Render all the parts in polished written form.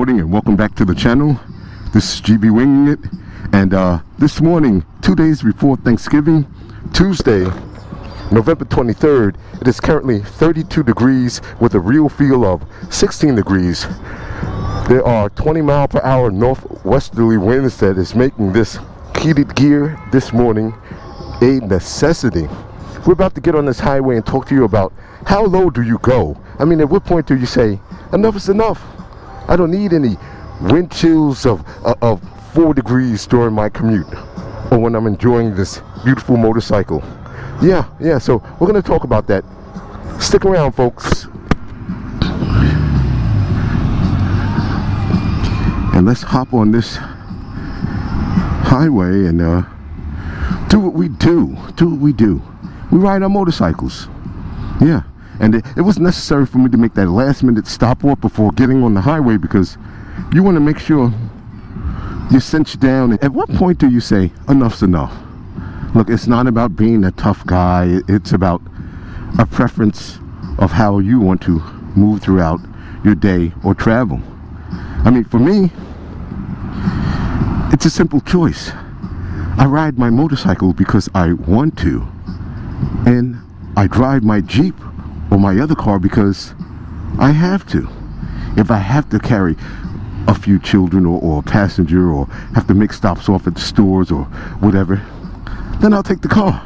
morning and welcome back to the channel. This is GB Winging It, and this morning, 2 days before Thanksgiving, Tuesday, November 23rd, it is currently 32 degrees with a real feel of 16 degrees. There are 20-mile-per-hour northwesterly winds that is making this heated gear this morning a necessity. We're about to get on this highway and talk to you about how low do you go? I mean, at what point do you say, enough is enough? I don't need any wind chills of 4 degrees during my commute or when I'm enjoying this beautiful motorcycle. Yeah, so we're going to talk about that. Stick around, folks. And let's hop on this highway and do what we do. We ride our motorcycles. Yeah. And it was necessary for me to make that last-minute stop-off before getting on the highway because you want to make sure you cinch down. At what point do you say, enough's enough? Look, it's not about being a tough guy. It's about a preference of how you want to move throughout your day or travel. I mean, for me, it's a simple choice. I ride my motorcycle because I want to. And I drive my Jeep or my other car because I have to. If I have to carry a few children or a passenger or have to make stops off at the stores or whatever, then I'll take the car.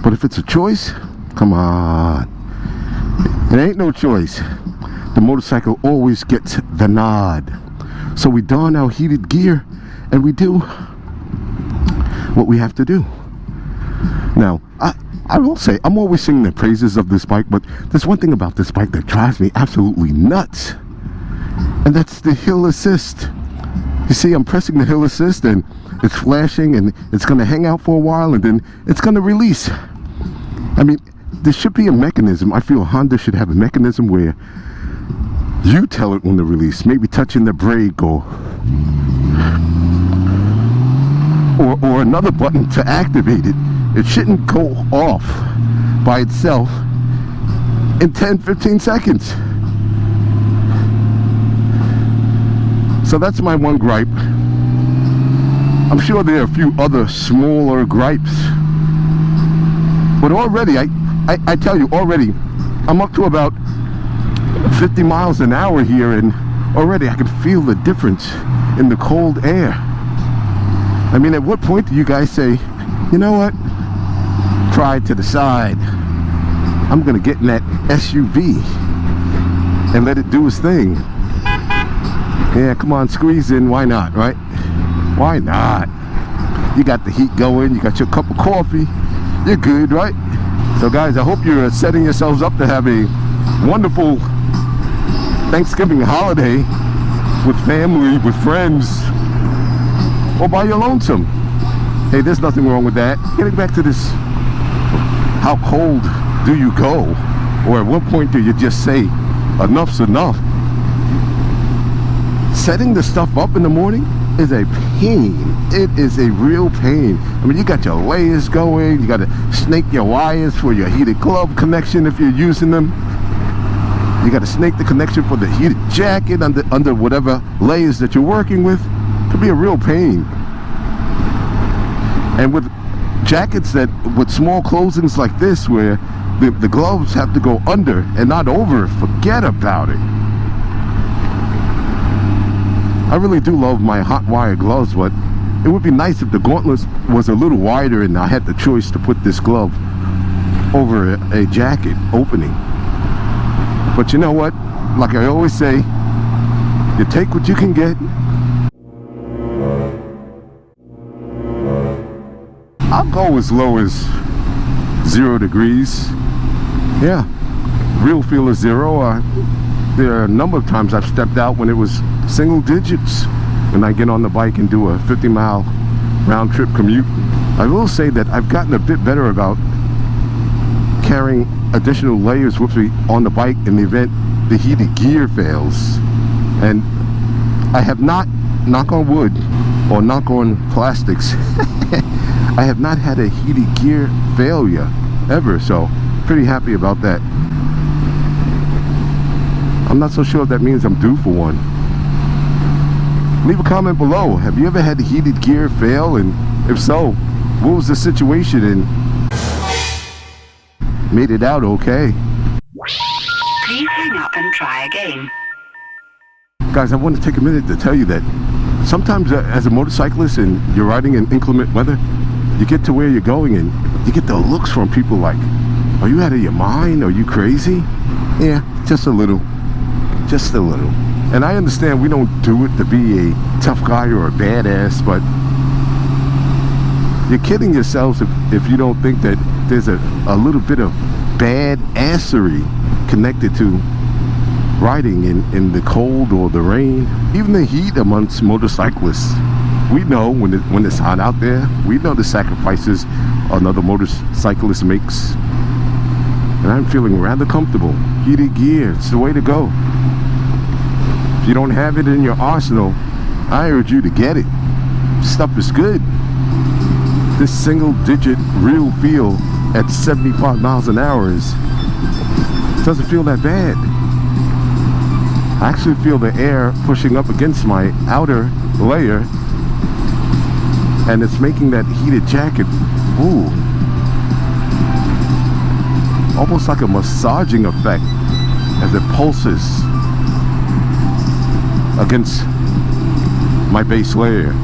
But if it's a choice, come on. It ain't no choice. The motorcycle always gets the nod. So we don our heated gear and we do what we have to do. Now, I will say, I'm always singing the praises of this bike, but there's one thing about this bike that drives me absolutely nuts, and that's the hill assist. You see, I'm pressing the hill assist, and it's flashing, and it's going to hang out for a while, and then it's going to release. I mean, there should be a mechanism. I feel Honda should have a mechanism where you tell it when to release, maybe touching the brake or another button to activate it. It shouldn't go off by itself in 10-15 seconds. So that's my one gripe. I'm sure there are a few other smaller gripes. But already, I tell you, already, I'm up to about 50 miles an hour here, and already I can feel the difference in the cold air. I mean, at what point do you guys say, you know what? Try to the side. I'm gonna get in that SUV and let it do its thing. Yeah, come on, squeeze in. Why not, right? Why not? You got the heat going, you got your cup of coffee, you're good, right? So guys, I hope you're setting yourselves up to have a wonderful Thanksgiving holiday with family, with friends, or by your lonesome. Hey, there's nothing wrong with that. Getting back to this, how cold do you go? Or at what point do you just say, enough's enough? Setting the stuff up in the morning is a pain. It is a real pain. I mean, you got your layers going, you got to snake your wires for your heated glove connection if you're using them. You got to snake the connection for the heated jacket under whatever layers that you're working with. It could be a real pain. And with jackets with small closings like this, where the gloves have to go under and not over, forget about it. I really do love my hot wire gloves, but it would be nice if the gauntlet was a little wider and I had the choice to put this glove over a jacket opening. But you know what? Like I always say, you take what you can get. I'll go as low as 0 degrees. Yeah, real feel is 0. There are a number of times I've stepped out when it was single digits when I get on the bike and do a 50-mile round-trip commute. I will say that I've gotten a bit better about carrying additional layers with me on the bike in the event the heated gear fails. And I have not, knock on wood or knock on plastics, I have not had a heated gear failure ever, so pretty happy about that. I'm not so sure if that means I'm due for one. Leave a comment below. Have you ever had the heated gear fail? And if so, what was the situation and made it out okay? Please hang up and try again. Guys, I want to take a minute to tell you that sometimes as a motorcyclist and you're riding in inclement weather, you get to where you're going and you get the looks from people like, are you out of your mind? Are you crazy? Yeah, just a little. Just a little. And I understand we don't do it to be a tough guy or a badass, but you're kidding yourselves if you don't think that there's a little bit of badassery connected to riding in the cold or the rain, even the heat amongst motorcyclists. We know when it's hot out there, we know the sacrifices another motorcyclist makes. And I'm feeling rather comfortable. Heated gear, it's the way to go. If you don't have it in your arsenal, I urge you to get it. Stuff is good. This single digit real feel at 75 miles an hour doesn't feel that bad. I actually feel the air pushing up against my outer layer, and it's making that heated jacket, ooh, almost like a massaging effect as it pulses against my base layer.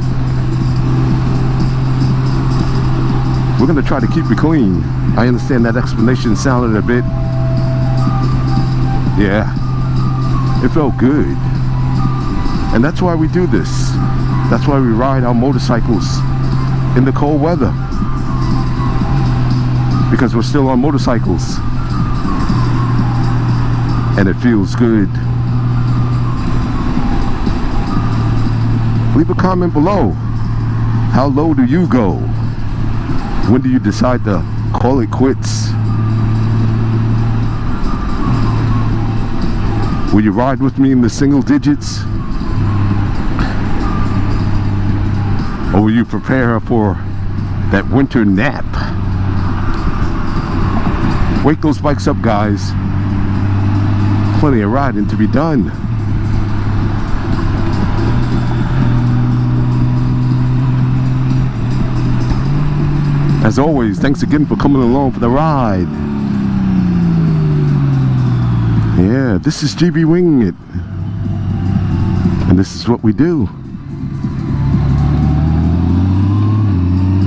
We're gonna try to keep it clean. I understand that explanation sounded a bit, yeah, it felt good. And that's why we do this. That's why we ride our motorcycles in the cold weather. Because we're still on motorcycles. And it feels good. Leave a comment below. How low do you go? When do you decide to call it quits? Will you ride with me in the single digits? Or will you prepare for that winter nap? Wake those bikes up, guys. Plenty of riding to be done. As always, thanks again for coming along for the ride. Yeah, this is GB Winging It. And this is what we do.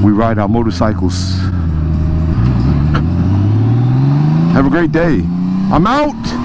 We ride our motorcycles. Have a great day. I'm out.